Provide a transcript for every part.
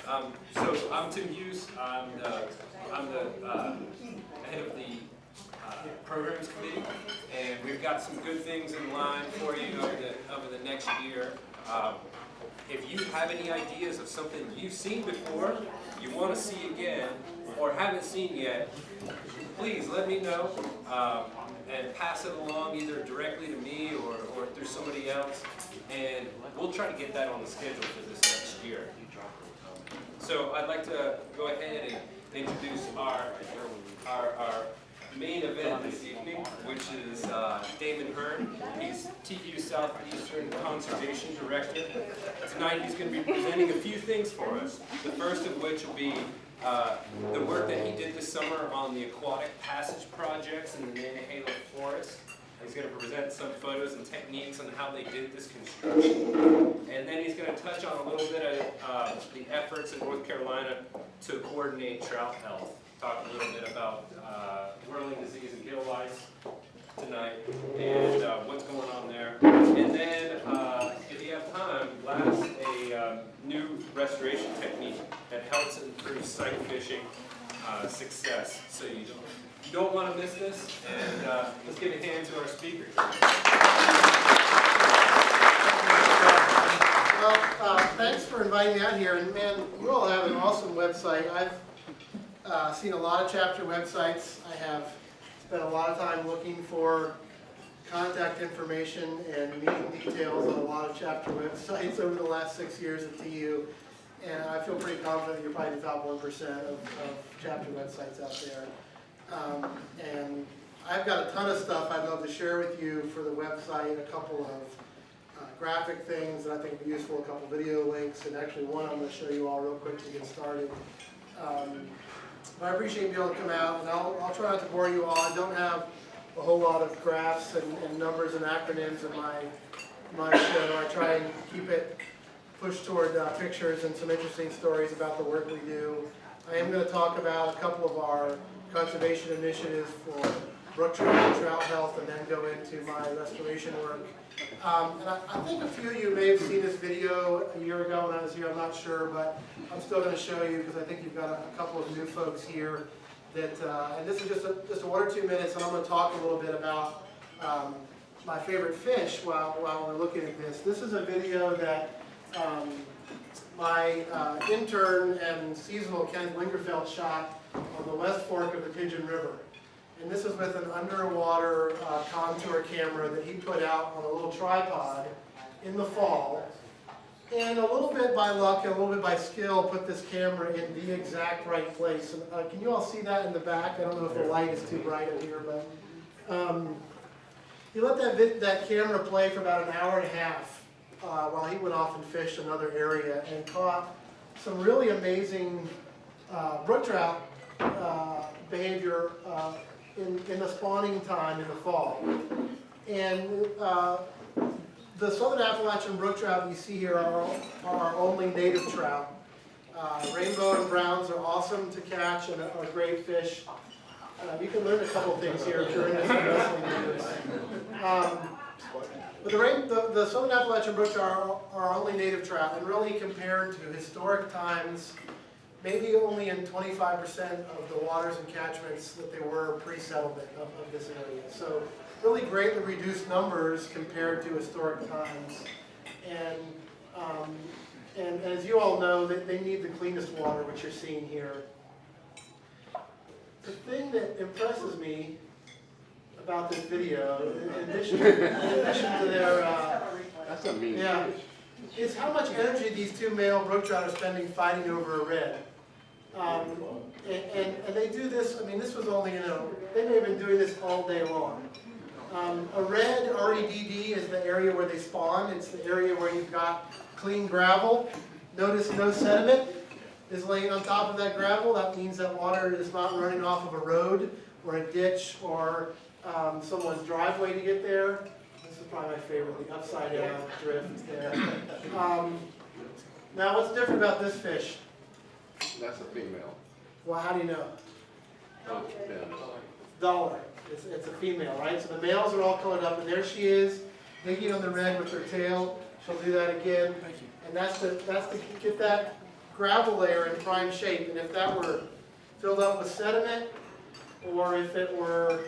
So I'm Tim Hughes. I'm the head of the programs committee, and we've got some good things in line for you over the next year. If you have any ideas of something you've seen before, you want to see again, or haven't seen yet, please let me know and pass it along either directly to me or through somebody else, and we'll try to get that on the schedule for this next year. So I'd like to go ahead and introduce our main event this evening, which is Damon Hearne. He's TU Southeastern Conservation Director. Tonight he's going to be presenting a few things for us, the first of which will be the work that he did this summer on the Aquatic passage projects in the Nantahala Forest. He's going to present some photos and techniques on how they did this construction. And then he's going to touch on a little bit of the efforts in North Carolina to coordinate trout health. Talk a little bit about whirling disease and gill lice tonight and what's going on there. And then, if you have time, last a new restoration technique that helps improve sight fishing success. So you don't want to miss this. And let's give a hand to our speakers. Well, thanks for inviting me out here. And man, you all have an awesome website. I've seen a lot of chapter websites. I have spent a lot of time looking for contact information and meeting details on a lot of chapter websites over the last 6 years at TU. And I feel pretty confident you're probably the top 1% of chapter websites out there. And I've got a ton of stuff I'd love to share with you for the website, a couple of graphic things that I think would be useful, a couple video links, and actually one I'm going to show you all real quick to get started. But I appreciate being able to come out, and I'll try not to bore you all. I don't have a whole lot of graphs and numbers and acronyms in my show. I try and keep it pushed toward pictures and some interesting stories about the work we do. I am going to talk about a couple of our conservation initiatives for brook trout and trout health, and then go into my restoration work. And I think a few of you may have seen this video a year ago when I was here, I'm not sure, but I'm still going to show you because I think you've got a couple of new folks here that, and this is just a 1 or 2 minutes, and I'm going to talk a little bit about my favorite fish while we're looking at this. This is a video that my intern and seasonal Kenneth Lingerfeld shot on the West Fork of the Pigeon River. And this is with an underwater contour camera that he put out on a little tripod in the fall. And a little bit by luck and a little bit by skill, put this camera in the exact right place. And, can you all see that in the back? I don't know if the light is too bright in here, but he let that camera play for about an hour and a half while he went off and fished another area and caught some really amazing brook trout behavior in the spawning time in the fall. And the southern Appalachian brook trout you see here are our only native trout. Rainbow and browns are awesome to catch and are great fish. You can learn a couple things here if you're into some wrestling news. But the southern Appalachian brook trout are our only native trout, and really compared to historic times, maybe only in 25% of the waters and catchments that they were pre-settlement of this area. So really greatly reduced numbers compared to historic times. And as you all know, they need the cleanest water, which you're seeing here. The thing that impresses me about this video, in addition to their, that's a mean yeah, is how much energy these two male brook trout are spending fighting over a red. And they do this, I mean, this was only, they may have been doing this all day long. A red, R-E-D-D, is the area where they spawn. It's the area where you've got clean gravel. Notice no sediment is laying on top of that gravel. That means that water is not running off of a road or a ditch or someone's driveway to get there. This is probably my favorite, the upside down drift there. Now what's different about this fish? That's a female. Well, how do you know? Oh, it depends. Dollar. It's a female, right? So the males are all colored up, and there she is, digging on the red with her tail. She'll do that again. And that's to get that gravel layer in prime shape, and if that were filled up with sediment, or if it were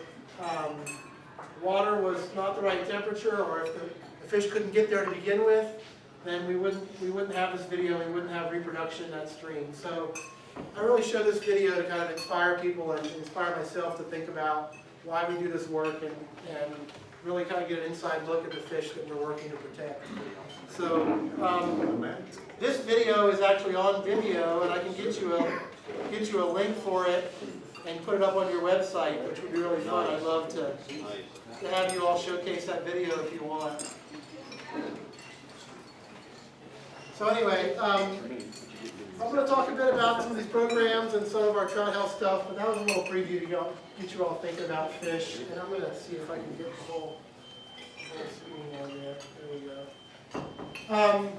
water was not the right temperature, or if the fish couldn't get there to begin with, then we wouldn't have this video, we wouldn't have reproduction in that stream. So I really show this video to kind of inspire people and inspire myself to think about why we do this work and really kind of get an inside look at the fish that we're working to protect. So this video is actually on video, and I can get you a link for it and put it up on your website, which would be really fun. I'd love to have you all showcase that video if you want. So anyway, I'm going to talk a bit about some of these programs and some of our trout health stuff, but that was a little preview to get you all thinking about fish. And I'm going to see if I can get the whole screen on there. There we go.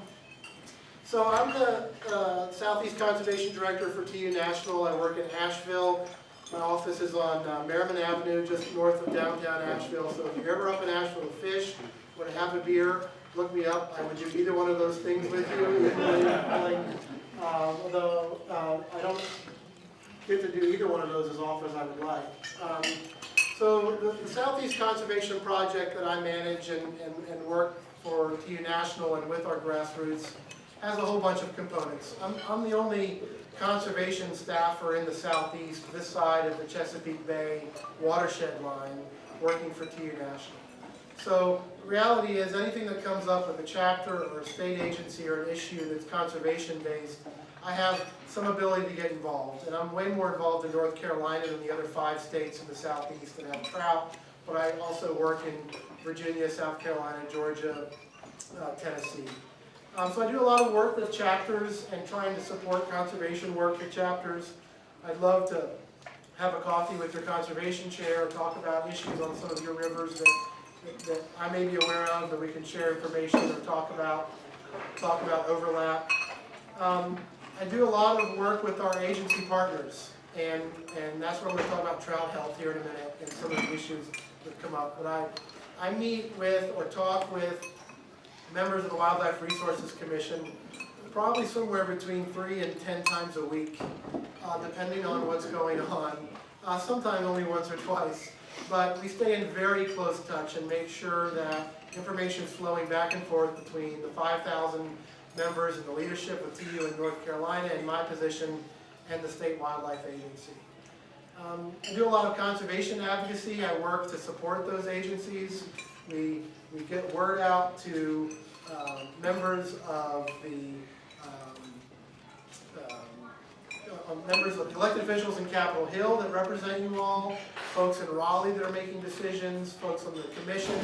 So I'm the Southeast Conservation Director for TU National. I work in Asheville. My office is on Merriman Avenue, just north of downtown Asheville. So if you're ever up in Asheville to fish or to have a beer, look me up. I would do either one of those things with you. Although I don't get to do either one of those as often as I would like. So the Southeast Conservation Project that I manage and work for TU National and with our grassroots has a whole bunch of components. I'm the only conservation staffer in the Southeast, this side of the Chesapeake Bay watershed line, working for TU National. So the reality is anything that comes up with a chapter or a state agency or an issue that's conservation based, I have some ability to get involved. And I'm way more involved in North Carolina than the other 5 states in the Southeast that have trout, but I also work in Virginia, South Carolina, Georgia, Tennessee. So I do a lot of work with chapters and trying to support conservation work with chapters. I'd love to have a coffee with your conservation chair, talk about issues on some of your rivers that I may be aware of, that we can share information or talk about overlap. I do a lot of work with our agency partners, and that's where we're going to talk about trout health here in a minute and some of the issues that come up. But I meet with or talk with members of the Wildlife Resources Commission probably somewhere between 3 and 10 times a week, depending on what's going on. Sometimes only once or twice. But we stay in very close touch and make sure that information is flowing back and forth between the 5,000 members and the leadership of TU in North Carolina and my position and the State Wildlife Agency. I do a lot of conservation advocacy. I work to support those agencies. We get word out to members of the members of elected officials in Capitol Hill that represent you all, folks in Raleigh that are making decisions, folks on the commission,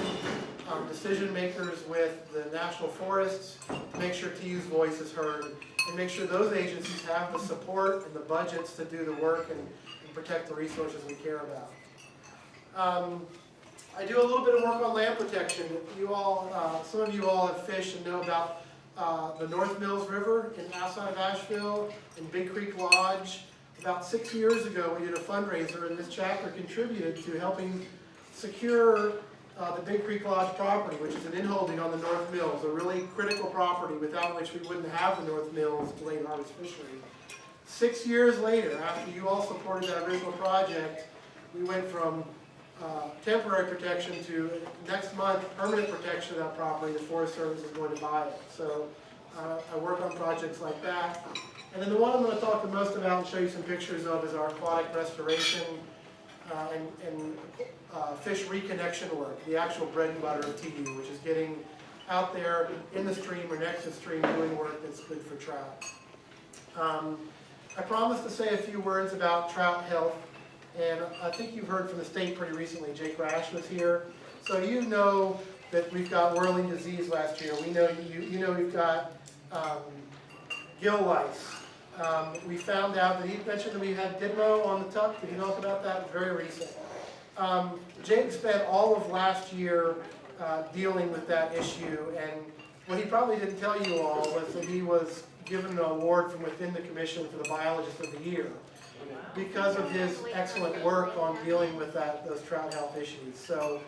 decision makers with the national forests, to make sure TU's voice is heard, and make sure those agencies have the support and the budgets to do the work and protect the resources we care about. I do a little bit of work on land protection. You all, some of you all have fished and know about the North Mills River outside of Asheville and Big Creek Lodge. About 6 years ago, we did a fundraiser, and this chapter contributed to helping secure the Big Creek Lodge property, which is an inholding on the North Mills, a really critical property without which we wouldn't have the North Mills delayed harvest fishery. 6 years later, after you all supported that original project, we went from temporary protection to next month permanent protection of that property. The Forest Service is going to buy it. So I work on projects like that. And then the one I'm going to talk the most about and show you some pictures of is our aquatic restoration and fish reconnection work, the actual bread and butter of TU, which is getting out there in the stream or next to the stream doing work that's good for trout. I promised to say a few words about trout health. And I think you've heard from the state pretty recently. Jake Rash was here. So you know that we've got whirling disease last year. We know you know we've got gill lice. We found out that he mentioned that we had Didmo on the tuck. Did you know about that? Very recent. Jake spent all of last year dealing with that issue. And what he probably didn't tell you all was that he was given an award from within the commission for the biologist of the year, because of his excellent work on dealing with those trout health issues. So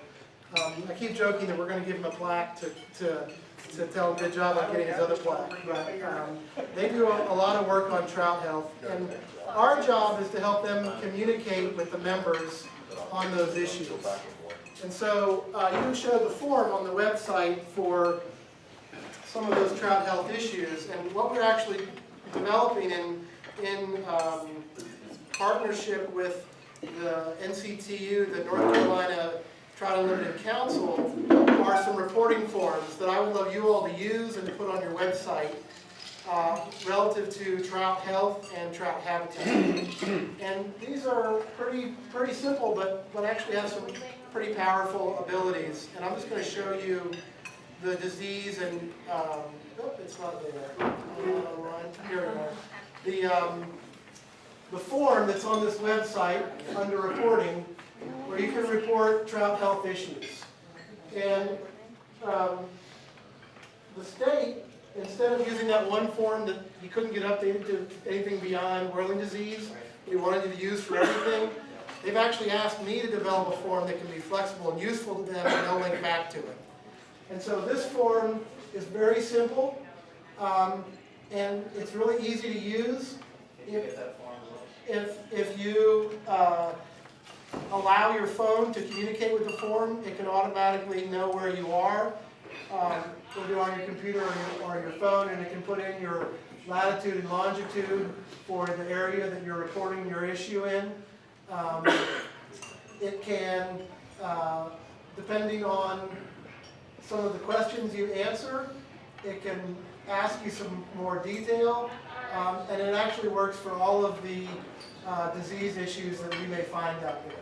I keep joking that we're going to give him a plaque to to tell him good job on getting his other plaque. But they do a lot of work on trout health, and our job is to help them communicate with the members on those issues. And so you showed the form on the website for some of those trout health issues, and what we're actually developing in partnership with the NCTU, the North Carolina Trout Unlimited Council, are some reporting forms that I would love you all to use and to put on your website relative to trout health and trout habitat. And these are pretty simple, but actually have some pretty powerful abilities. And I'm just going to show you the disease and, oh, it's not there. Here we are. The form that's on this website under reporting, where you can report trout health issues. And the state, instead of using that one form that you couldn't get updated to anything beyond whirling disease, we wanted you to use for everything, they've actually asked me to develop a form that can be flexible and useful to them and they'll link back to it. And so this form is very simple, and it's really easy to use. If you allow your phone to communicate with the form, it can automatically know where you are, either on your computer or your phone, and it can put in your latitude and longitude for the area that you're reporting your issue in. It can, depending on some of the questions you answer, it can ask you some more detail, and it actually works for all of the disease issues that we may find out there.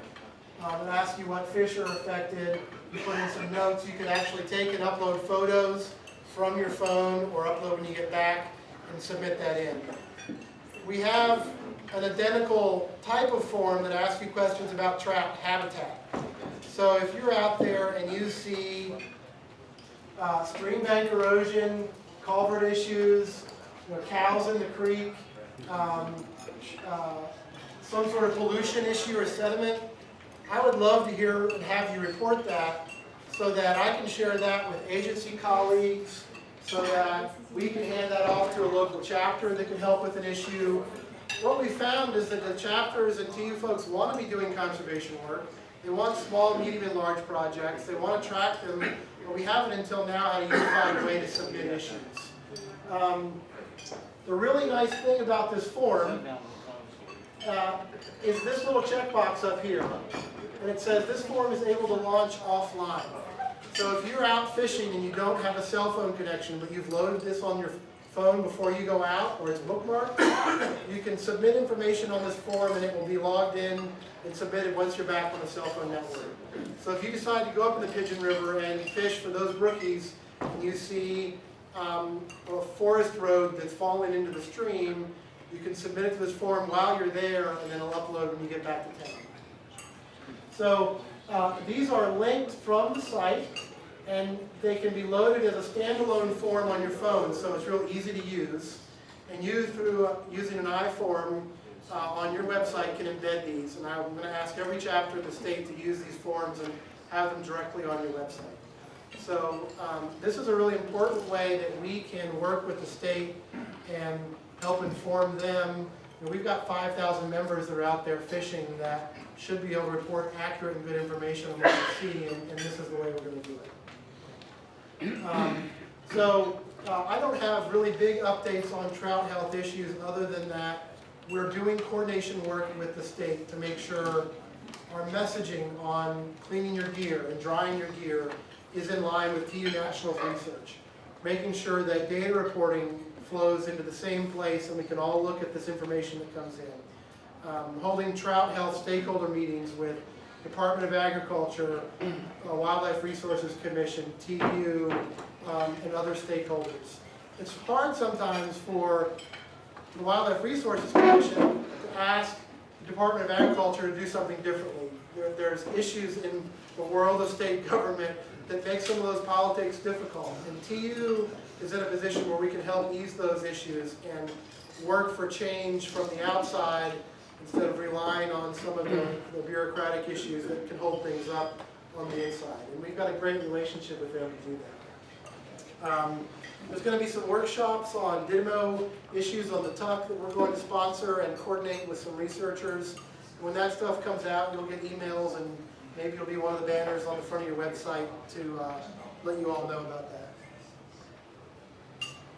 It asks you what fish are affected. You put in some notes. You can actually take and upload photos from your phone or upload when you get back and submit that in. We have an identical type of form that asks you questions about trout habitat. So if you're out there and you see stream bank erosion, culvert issues, cows in the creek, some sort of pollution issue or sediment, I would love to hear and have you report that so that I can share that with agency colleagues, so that we can hand that off to a local chapter that can help with an issue. What we found is that the chapters and TU folks want to be doing conservation work. They want small, medium, and large projects. They want to track them, but we haven't until now had a unified way to submit issues. The really nice thing about this form is this little checkbox up here. And it says this form is able to launch offline. So if you're out fishing and you don't have a cell phone connection, but you've loaded this on your phone before you go out, or it's bookmarked, you can submit information on this form and it will be logged in and submitted once you're back on the cell phone network. So if you decide to go up in the Pigeon River and fish for those brookies, and you see a forest road that's fallen into the stream, you can submit it to this form while you're there, and then it'll upload when you get back to town. So these are linked from the site, and they can be loaded as a standalone form on your phone, so it's real easy to use. And you, through using an iForm on your website, can embed these. And I'm going to ask every chapter of the state to use these forms and have them directly on your website. So this is a really important way that we can work with the state and help inform them. And we've got 5,000 members that are out there fishing that should be able to report accurate and good information on what they see, and this is the way we're going to do it. I don't have really big updates on trout health issues other than that we're doing coordination work with the state to make sure our messaging on cleaning your gear and drying your gear is in line with TU National's research. Making sure that data reporting flows into the same place and we can all look at this information that comes in. Holding trout health stakeholder meetings with Department of Agriculture, Wildlife Resources Commission, TU, and other stakeholders. It's hard sometimes for the Wildlife Resources Commission to ask the Department of Agriculture to do something differently. There's issues in the world of state government that make some of those politics difficult. And TU is in a position where we can help ease those issues and work for change from the outside instead of relying on some of the bureaucratic issues that can hold things up on the inside. And we've got a great relationship with them to do There's going to be some workshops on Dynamo issues on the tuck that we're going to sponsor and coordinate with some researchers. When that stuff comes out, you'll get emails, and maybe it'll be one of the banners on the front of your website to let you all know about that.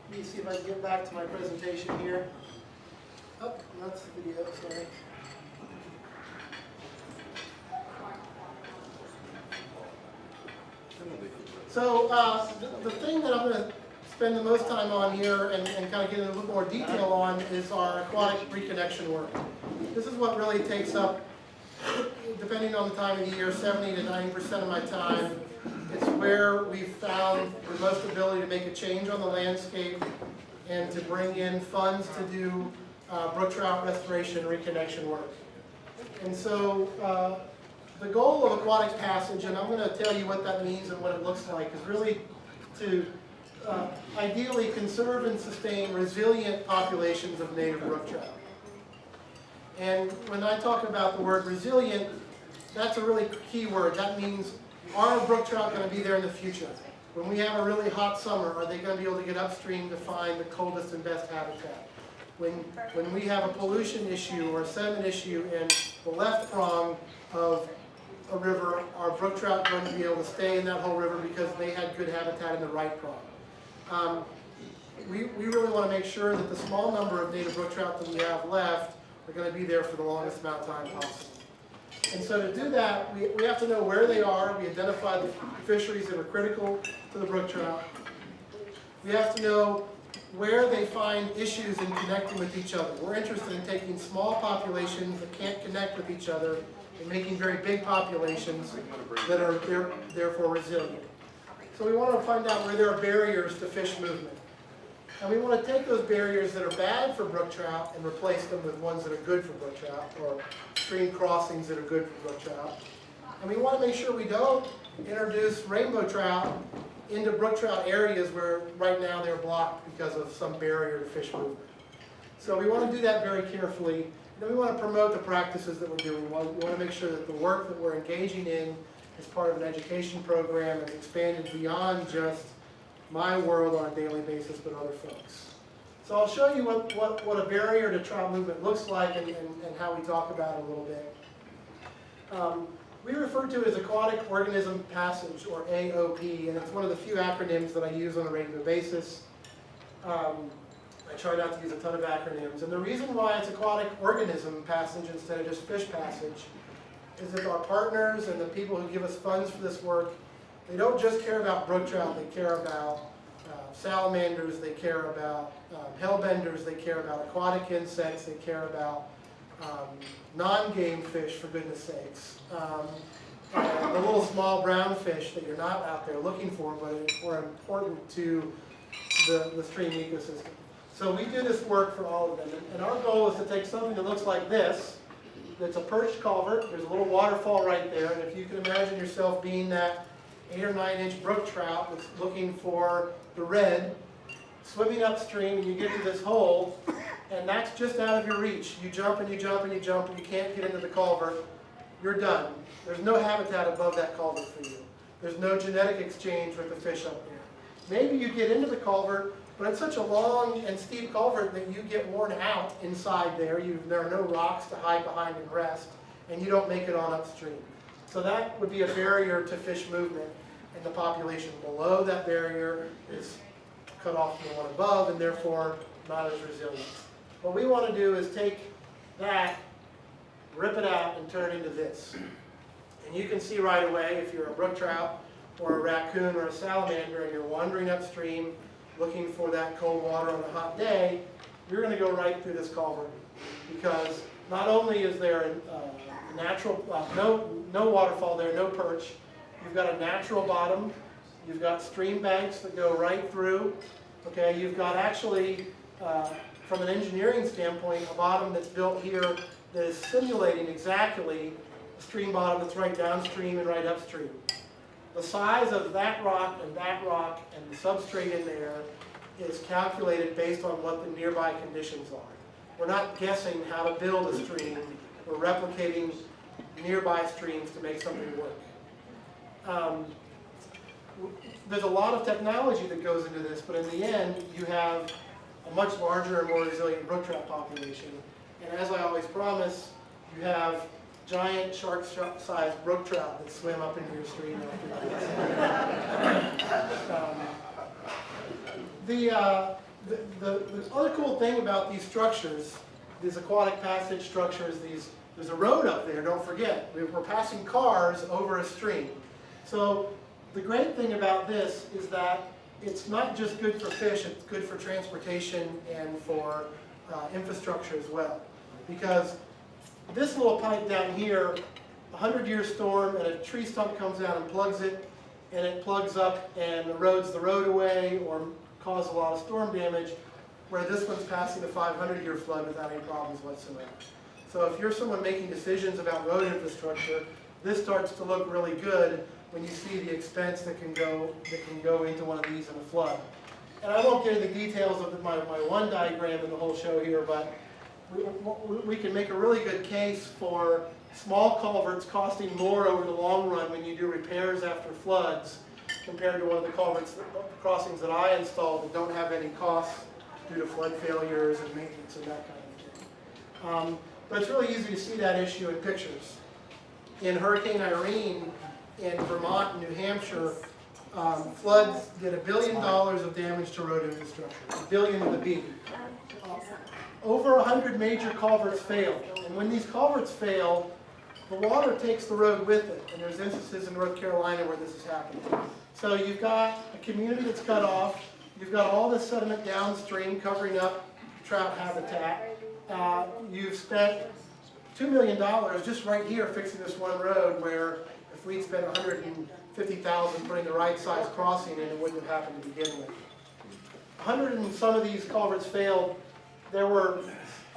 Let me see if I can get back to my presentation here. Oh, that's the video, sorry. So the thing that I'm going to spend the most time on here and kind of get into a little more detail on is our aquatic reconnection work. This is what really takes up, depending on the time of the year, 70 to 90% of my time. It's where we've found the most ability to make a change on the landscape and to bring in funds to do brook trout restoration and reconnection work. And so the goal of aquatic passage, and I'm going to tell you what that means and what it looks like, is really to ideally conserve and sustain resilient populations of native brook trout. And when I talk about the word resilient, that's a really key word. That means, are brook trout going to be there in the future? When we have a really hot summer, are they going to be able to get upstream to find the coldest and best habitat? When we have a pollution issue or a sediment issue in the left prong of a river, are brook trout going to be able to stay in that whole river because they had good habitat in the right prong? We really want to make sure that the small number of native brook trout that we have left are going to be there for the longest amount of time possible. And so to do that, we have to know where they are. We identify the fisheries that are critical to the brook trout. We have to know where they find issues in connecting with each other. We're interested in taking small populations that can't connect with each other and making very big populations that are therefore resilient. So we want to find out where there are barriers to fish movement. And we want to take those barriers that are bad for brook trout and replace them with ones that are good for brook trout, or stream crossings that are good for brook trout. And we want to make sure we don't introduce rainbow trout into brook trout areas where right now they're blocked because of some barrier to fish movement. So we want to do that very carefully. And then we want to promote the practices that we're doing. We want to make sure that the work that we're engaging in as part of an education program is expanded beyond just my world on a daily basis, but other folks. So I'll show you what a barrier to trout movement looks like and how we talk about it a little bit. We refer to it as Aquatic Organism Passage, or AOP, and it's one of the few acronyms that I use on a regular basis. I try not to use a ton of acronyms, and the reason why it's Aquatic Organism Passage instead of just Fish Passage is that our partners and the people who give us funds for this work, they don't just care about brook trout, they care about salamanders, they care about hellbenders, they care about aquatic insects, they care about non-game fish, for goodness sakes. The little small brown fish that you're not out there looking for, but are important to the stream ecosystem. So we do this work for all of them, and our goal is to take something that looks like this. It's a perched culvert. There's a little waterfall right there, and if you can imagine yourself being that 8 or 9 inch brook trout that's looking for the red, swimming upstream, and you get to this hole, and that's just out of your reach. You jump and you jump and you jump, and you can't get into the culvert. You're done. There's no habitat above that culvert for you. There's no genetic exchange with the fish up there. Maybe you get into the culvert, but it's such a long and steep culvert that you get worn out inside there. There are no rocks to hide behind and rest, and you don't make it on upstream. So that would be a barrier to fish movement, and the population below that barrier is cut off from the one above, and therefore not as resilient. What we want to do is take that, rip it out, and turn it into this. And you can see right away, if you're a brook trout or a raccoon or a salamander and you're wandering upstream looking for that cold water on a hot day, you're going to go right through this culvert, because not only is there a natural, no waterfall there, no perch, you've got a natural bottom, you've got stream banks that go right through, okay, you've got actually, from an engineering standpoint, a bottom that's built here that is simulating exactly a stream bottom that's right downstream and right upstream. The size of that rock and the substrate in there is calculated based on what the nearby conditions are. We're not guessing how to build a stream, we're replicating nearby streams to make something work. there's a lot of technology that goes into this, but in the end, you have a much larger and more resilient brook trout population. And as I always promise, you have giant shark-sized brook trout that swim up into your stream after that. The other cool thing about these structures, these aquatic passage structures, there's a road up there, don't forget. We're passing cars over a stream. So the great thing about this is that it's not just good for fish, it's good for transportation and for infrastructure as well. Because this little pipe down here, a 100-year storm and a tree stump comes down and plugs it, and it plugs up and erodes the road away or causes a lot of storm damage, where this one's passing a 500-year flood without any problems whatsoever. So if you're someone making decisions about road infrastructure, this starts to look really good when you see the expense that can go into one of these in a flood. And I won't get into the details of my one diagram in the whole show here, but we can make a really good case for small culverts costing more over the long run when you do repairs after floods compared to one of the crossings that I installed that don't have any costs due to flood failures and maintenance and that kind of thing. But it's really easy to see that issue in pictures. In Hurricane Irene in Vermont and New Hampshire, floods did $1 billion of damage to road infrastructure, $1 billion with a B. Over 100 major culverts failed, and when these culverts fail, the water takes the road with it, and there's instances in North Carolina where this is happening. So you've got a community that's cut off, you've got all this sediment downstream covering up trout habitat, you've spent $2 million just right here fixing this one road where if we'd spent $150,000 putting the right size crossing in, it wouldn't have happened to begin with. 100 and some of these culverts failed. There were,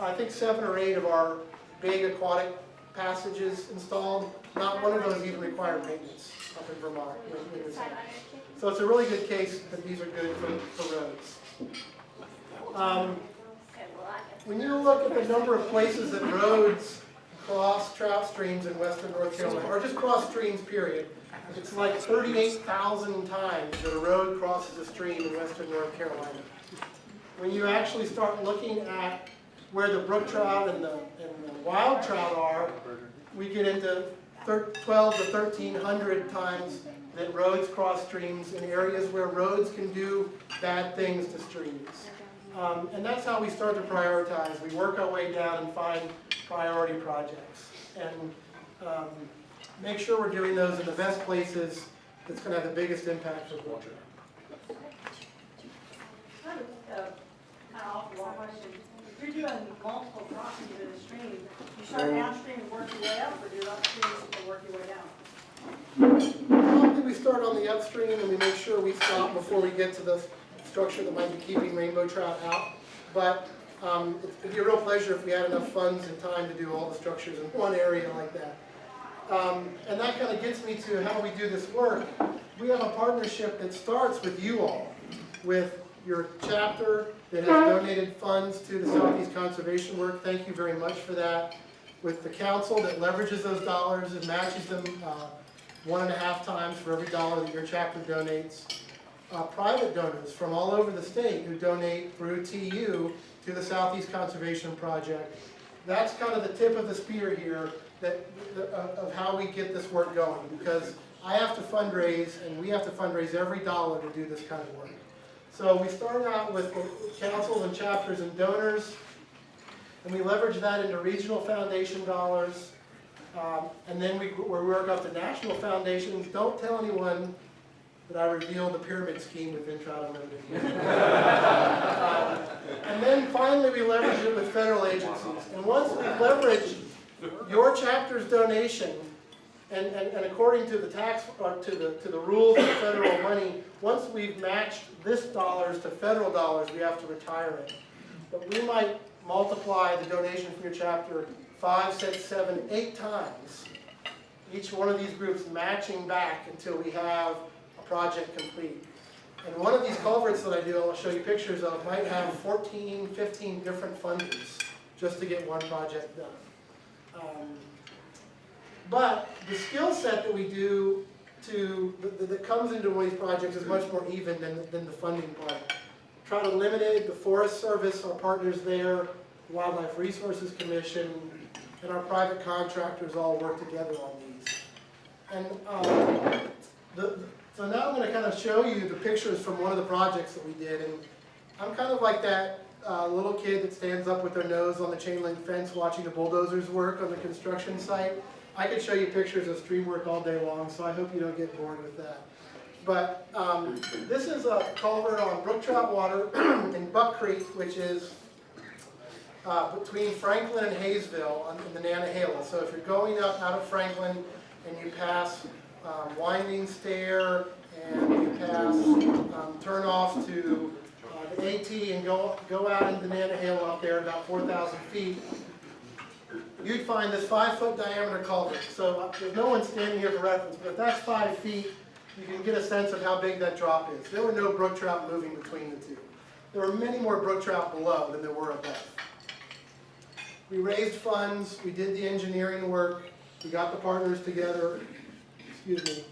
I think, 7 or 8 of our big aquatic passages installed. Not one of those even required maintenance up in Vermont. So it's a really good case that these are good for roads. When you look at the number of places that roads cross trout streams in western North Carolina, or just cross streams, period, it's like 38,000 times that a road crosses a stream in western North Carolina. When you actually start looking at where the brook trout and the wild trout are, we get into 12 to 1,300 times that roads cross streams in areas where roads can do bad things to streams. And that's how we start to prioritize. We work our way down and find priority projects. And make sure we're doing those in the best places that's going to have the biggest impact for water. Kind of off the wall question. If you're doing multiple crossings in a stream, you start downstream and work your way up, or do you upstream and work your way down? I think we start on the upstream and we make sure we stop before we get to the structure that might be keeping rainbow trout out. But it'd be a real pleasure if we had enough funds and time to do all the structures in one area like that. And that kind of gets me to how we do this work. We have a partnership that starts with you all, with your chapter that has donated funds to the Southeast Conservation work. Thank you very much for that. With the council that leverages those dollars and matches them 1.5 times for every dollar that your chapter donates. Private donors from all over the state who donate through TU to the Southeast Conservation Project. That's kind of the tip of the spear here of how we get this work going, because I have to fundraise and we have to fundraise every dollar to do this kind of work. So we start out with the councils and chapters and donors, and we leverage that into regional foundation dollars, and then we work up to national foundations. Don't tell anyone that I revealed the pyramid scheme with Trout Unlimited. And then finally we leverage it with federal agencies. And once we leverage your chapter's donation, and according to the tax, or to the rules of federal money, once we've matched this dollars to federal dollars, we have to retire it. But we might multiply the donation from your chapter 5, 6, 7, 8 times. Each one of these groups matching back until we have a project complete. And one of these culverts that I do, I'll show you pictures of, might have 14, 15 different funders just to get one project done. But the skill set that we do that comes into one of these projects is much more even than the funding part. Try to limit it, the Forest Service, our partners there, Wildlife Resources Commission, and our private contractors all work together on these. And so now I'm going to kind of show you the pictures from one of the projects that we did. And I'm kind of like that little kid that stands up with their nose on the chain link fence watching the bulldozers work on the construction site. I could show you pictures of stream work all day long, so I hope you don't get bored with that. But this is a culvert on brook trout water in Buck Creek, which is between Franklin and Hayesville in the Nantahala. So if you're going up out of Franklin and you pass Winding Stair and you pass turn off to the AT and go out into the Nantahala up there about 4,000 feet, you'd find this 5-foot diameter culvert. So there's no one standing here for reference, but if that's 5 feet, you can get a sense of how big that drop is. There were no brook trout moving between the two. There were many more brook trout below than there were above. We raised funds, we did the engineering work, we got the partners together, excuse me,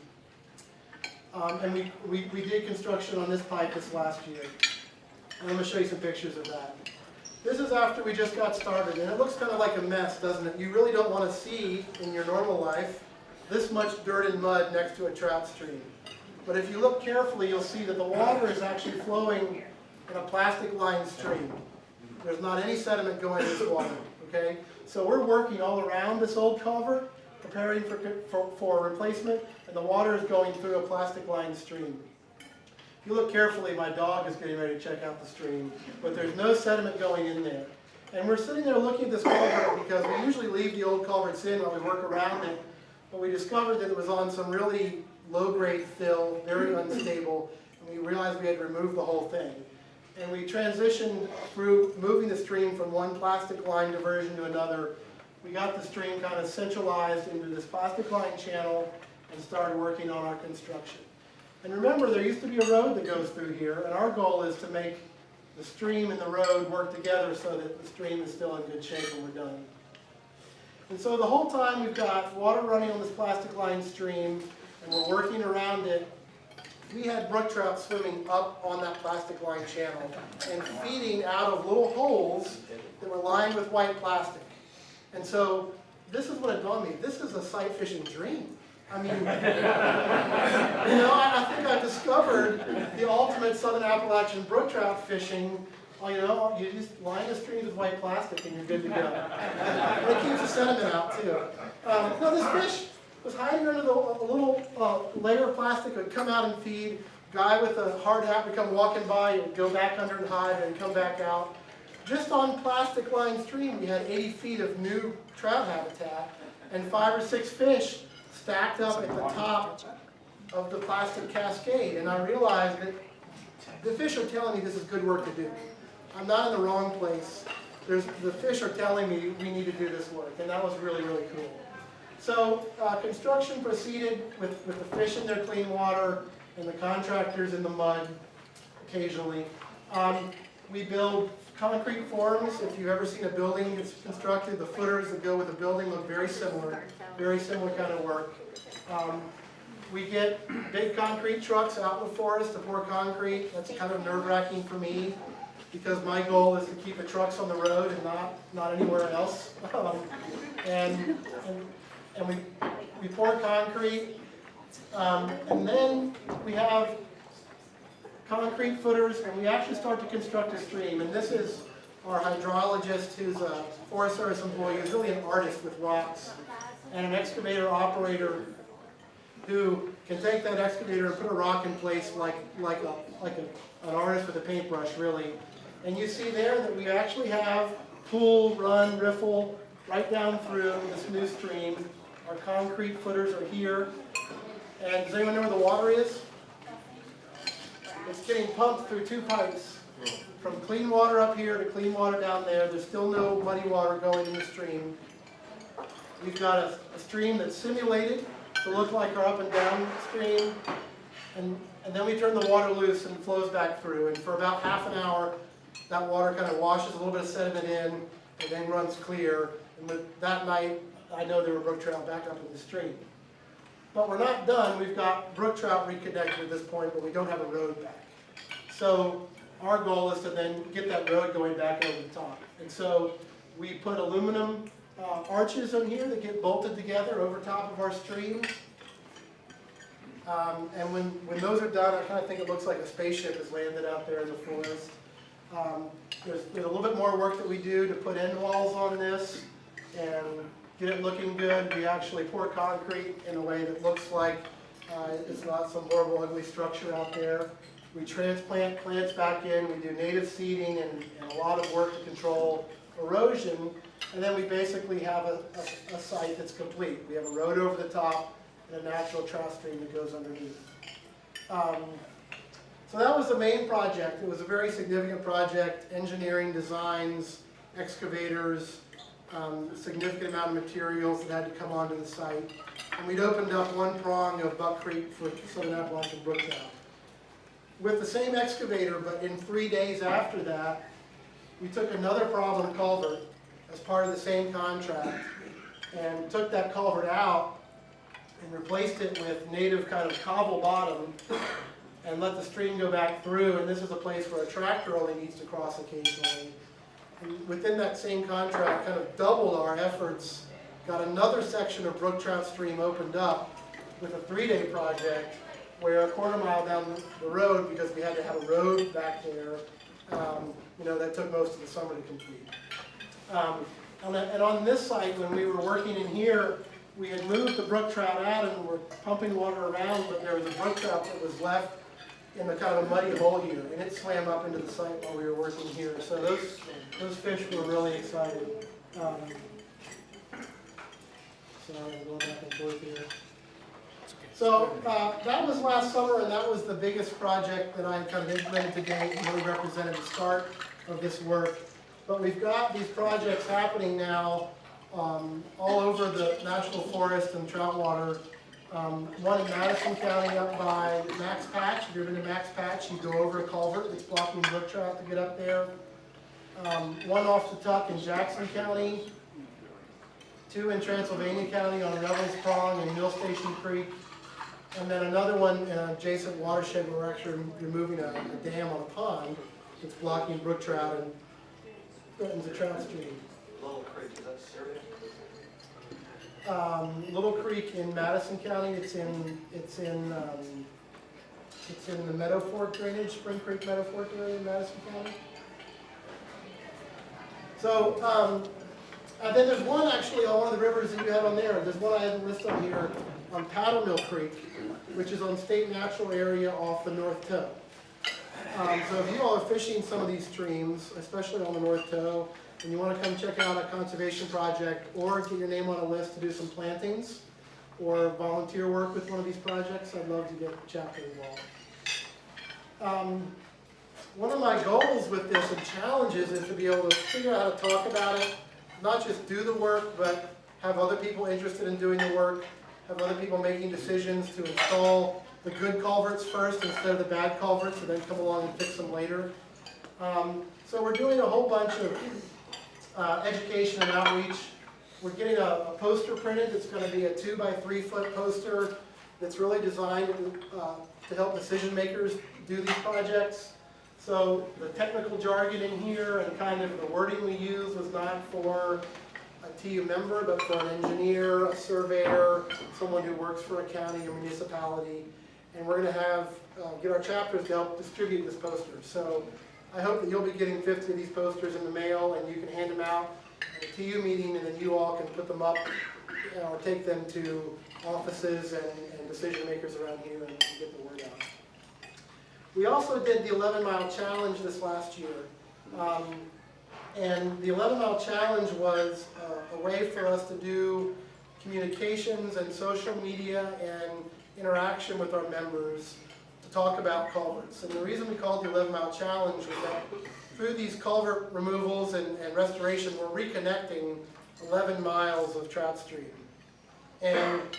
and we did construction on this pipe this last year. And I'm going to show you some pictures of that. This is after we just got started, and it looks kind of like a mess, doesn't it? You really don't want to see in your normal life this much dirt and mud next to a trout stream. But if you look carefully, you'll see that the water is actually flowing in a plastic-lined stream. There's not any sediment going in this water, okay? So we're working all around this old culvert, preparing for replacement, and the water is going through a plastic-lined stream. If you look carefully, my dog is getting ready to check out the stream, but there's no sediment going in there. And we're sitting there looking at this culvert because we usually leave the old culverts in while we work around it, but we discovered that it was on some really low-grade fill, very unstable, and we realized we had to remove the whole thing. And we transitioned through moving the stream from one plastic line diversion to another. We got the stream kind of centralized into this plastic line channel and started working on our construction. And remember, there used to be a road that goes through here, and our goal is to make the stream and the road work together so that the stream is still in good shape when we're done. And so the whole time we've got water running on this plastic line stream, and we're working around it. We had brook trout swimming up on that plastic line channel and feeding out of little holes that were lined with white plastic. And so this is what it dawned me. This is a sight fishing dream. I mean, I think I've discovered the ultimate Southern Appalachian brook trout fishing. You just line the streams with white plastic and you're good to go. And it keeps the sediment out too. No, this fish was hiding under a little layer of plastic, would come out and feed. Guy with a hard hat would come walking by and go back under and hide and come back out. Just on plastic lined stream, we had 80 feet of new trout habitat and 5 or 6 fish stacked up at the top of the plastic cascade. And I realized that the fish are telling me this is good work to do. I'm not in the wrong place. The fish are telling me we need to do this work, and that was really, really cool. So construction proceeded with the fish in their clean water and the contractors in the mud occasionally. We build concrete forms. If you've ever seen a building that's constructed, the footers that go with the building look very similar kind of work. We get big concrete trucks out in the forest to pour concrete. That's kind of nerve-wracking for me because my goal is to keep the trucks on the road and not anywhere else. And we pour concrete, and then we have concrete footers, and we actually start to construct a stream. And this is our hydrologist, who's a Forest Service employee, who's really an artist with rocks, and an excavator operator who can take that excavator and put a rock in place like an artist with a paintbrush, really. And you see there that we actually have pool, run, riffle, right down through this new stream. Our concrete footers are here. And does anyone know where the water is? It's getting pumped through 2 pipes. From clean water up here to clean water down there. There's still no muddy water going in the stream. We've got a stream that's simulated to look like our up and down stream. And then we turn the water loose and it flows back through. And for about half an hour, that water kind of washes a little bit of sediment in and then runs clear. And that night, I know there were brook trout back up in the stream. But we're not done. We've got brook trout reconnected at this point, but we don't have a road back. So our goal is to then get that road going back over the top. And so we put aluminum arches on here that get bolted together over top of our stream. And when those are done, I kind of think it looks like a spaceship has landed out there in the forest. There's a little bit more work that we do to put end walls on this and get it looking good. We actually pour concrete in a way that looks like it's not some horrible, ugly structure out there. We transplant plants back in. We do native seeding and a lot of work to control erosion. And then we basically have a site that's complete. We have a road over the top and a natural trout stream that goes underneath. So that was the main project. It was a very significant project. Engineering, designs, excavators, significant amount of materials that had to come onto the site. And we'd opened up one prong of Buck Creek for Southern Appalachian brook trout. With the same excavator, but in 3 days after that, we took another problem culvert as part of the same contract and took that culvert out and replaced it with native kind of cobble bottom and let the stream go back through. And this is a place where a tractor only needs to cross occasionally. And within that same contract, kind of doubled our efforts, got another section of brook trout stream opened up with a 3-day project where a quarter mile down the road, because we had to have a road back there, that took most of the summer to complete. And on this site, when we were working in here, we had moved the brook trout out and were pumping water around, but there was a brook trout that was left in the kind of a muddy hole here, and it swam up into the site while we were working here. So those fish were really excited. Sorry, I'm going back and forth here. So that was last summer, and that was the biggest project that I kind of implemented to date and really represented the start of this work. But we've got these projects happening now all over the National Forest and trout water. One in Madison County up by Max Patch. If you're in the Max Patch, you go over a culvert that's blocking brook trout to get up there. One off the Tuck in Jackson County. 2 in Transylvania County on Rebels Prong and Mill Station Creek. And then another one in an adjacent watershed where we're actually removing a dam on a pond that's blocking brook trout and threatens the trout stream. Little Creek, is that Syria? Little Creek in Madison County. It's in the Meadow Fork drainage, Spring Creek Meadow Fork area in Madison County. So, and then there's one actually on one of the rivers that you have on there. There's one I haven't listed on here on Paddle Mill Creek, which is on state natural area off the North Toe. So if you all are fishing some of these streams, especially on the North Toe, and you want to come check out a conservation project or get your name on a list to do some plantings or volunteer work with one of these projects, I'd love to get the chapter involved. One of my goals with this and challenges is to be able to figure out how to talk about it, not just do the work, but have other people interested in doing the work, have other people making decisions to install the good culverts first instead of the bad culverts, and then come along and fix them later. So we're doing a whole bunch of education and outreach. We're getting a poster printed that's going to be a 2 by 3 foot poster that's really designed to help decision makers do these projects. So the technical jargon in here and kind of the wording we use was not for a TU member, but for an engineer, a surveyor, someone who works for a county or municipality. And we're going to get our chapters to help distribute this poster. So I hope that you'll be getting 50 of these posters in the mail, and you can hand them out at a TU meeting, and then you all can put them up or take them to offices and decision makers around here and get the word out. We also did the 11-mile challenge this last year. And the 11-mile challenge was a way for us to do communications and social media and interaction with our members to talk about culverts. And the reason we called the 11-mile challenge was that through these culvert removals and restoration, we're reconnecting 11 miles of trout stream. And it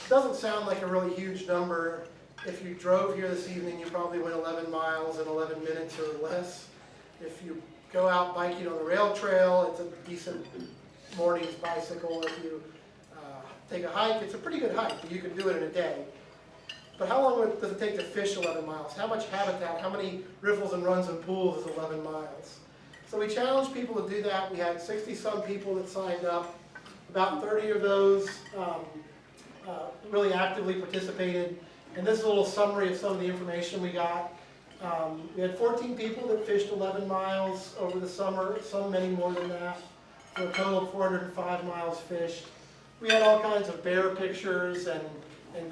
doesn't sound like a really huge number. If you drove here this evening, you probably went 11 miles in 11 minutes or less. If you go out biking on the rail trail, it's a decent morning's bicycle. If you take a hike. It's a pretty good hike, but you can do it in a day. But how long does it take to fish 11 miles? How much habitat, how many riffles and runs and pools is 11 miles? So we challenged people to do that. We had 60-some people that signed up. About 30 of those really actively participated. And this is a little summary of some of the information we got. We had 14 people that fished 11 miles over the summer, some many more than that, for a total of 405 miles fished. We had all kinds of bear pictures and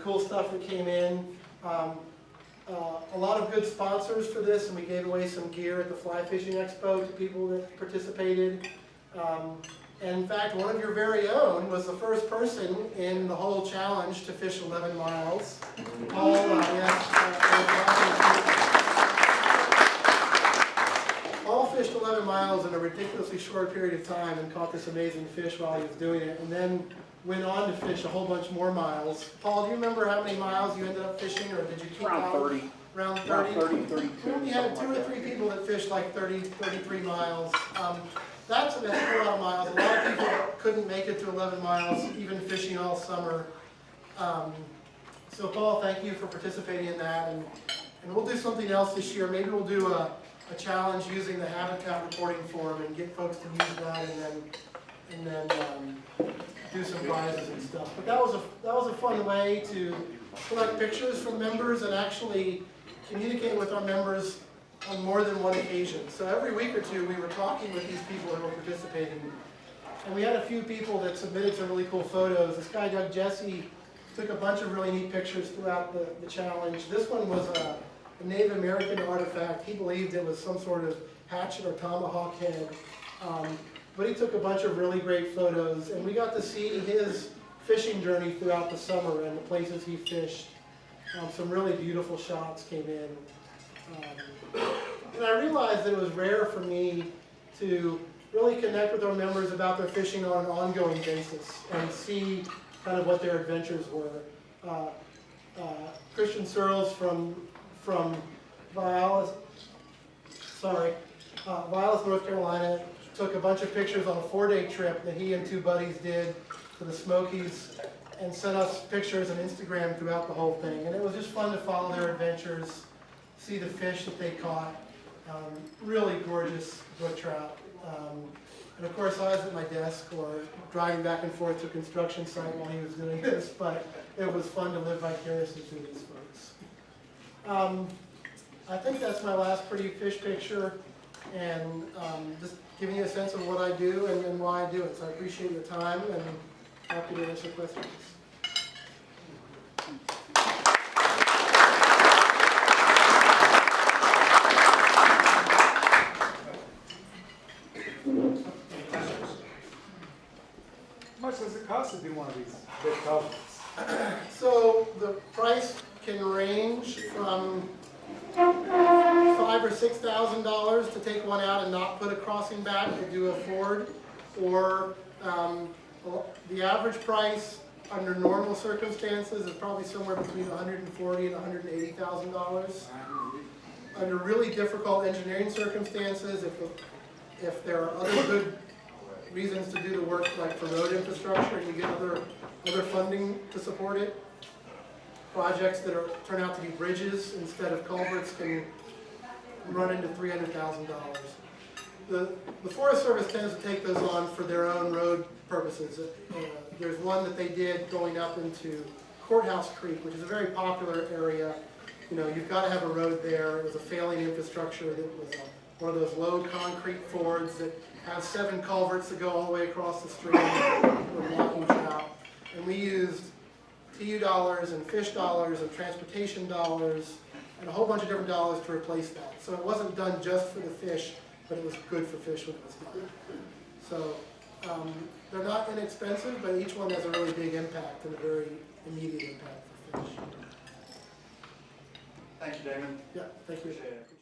cool stuff that came in. A lot of good sponsors for this, and we gave away some gear at the Fly Fishing Expo to people that participated. And in fact, one of your very own was the first person in the whole challenge to fish 11 miles. Paul, Paul fished 11 miles in a ridiculously short period of time and caught this amazing fish while he was doing it, and then went on to fish a whole bunch more miles. Paul, do you remember how many miles you ended up fishing, or did you keep Around count? 30. Around 30? Around 30, 32. We only had 2 or 3 people that fished like 30, 33 miles. That's a lot of miles. A lot of people couldn't make it to 11 miles, even fishing all summer. So Paul, thank you for participating in that. And we'll do something else this year. Maybe we'll do a challenge using the habitat reporting form and get folks to use that, and then do some prizes and stuff. But that was a fun way to collect pictures from members and actually communicate with our members on more than one occasion. So every week or two we were talking with these people who were participating. And we had a few people that submitted some really cool photos. This guy, Doug Jesse, took a bunch of really neat pictures throughout the challenge. This one was a Native American artifact. He believed it was some sort of hatchet or tomahawk head. But he took a bunch of really great photos, and we got to see his fishing journey throughout the summer and the places he fished. Some really beautiful shots came in. And I realized that it was rare for me to really connect with our members about their fishing on an ongoing basis and see kind of what their adventures were. Christian Searles from Vialis, North Carolina, took a bunch of pictures on a 4-day trip that he and 2 buddies did to the Smokies and sent us pictures on Instagram throughout the whole thing. And it was just fun to follow their adventures, see the fish that they caught. Really gorgeous brook trout. And of course I was at my desk or driving back and forth to a construction site while he was doing this, but it was fun to live vicariously through these folks. I think that's my last pretty fish picture, and just giving you a sense of what I do and why I do it. So I appreciate your time and happy to answer questions. How much does it cost to do one of these big culverts? So the price can range from $5,000 or $6,000 to take one out and not put a crossing back to do a ford, or the average price under normal circumstances is probably somewhere between $140,000 and $180,000. Under really difficult engineering circumstances, if there are other good reasons to do the work, like for road infrastructure, and you get other funding to support it, projects that turn out to be bridges instead of culverts can run into $300,000. The Forest Service tends to take those on for their own road purposes. There's one that they did going up into Courthouse Creek, which is a very popular area. You know, you've got to have a road there. It was a failing infrastructure that was one of those low concrete fords that has 7 culverts that go all the way across the stream for blocking trout. And we used TU dollars and fish dollars and transportation dollars and a whole bunch of different dollars to replace that. So it wasn't done just for the fish, but it was good for fish when it was done. So they're not inexpensive, but each one has a really big impact and a very immediate impact for fish. Thank you, Damon. Yeah, thank you. Appreciate it.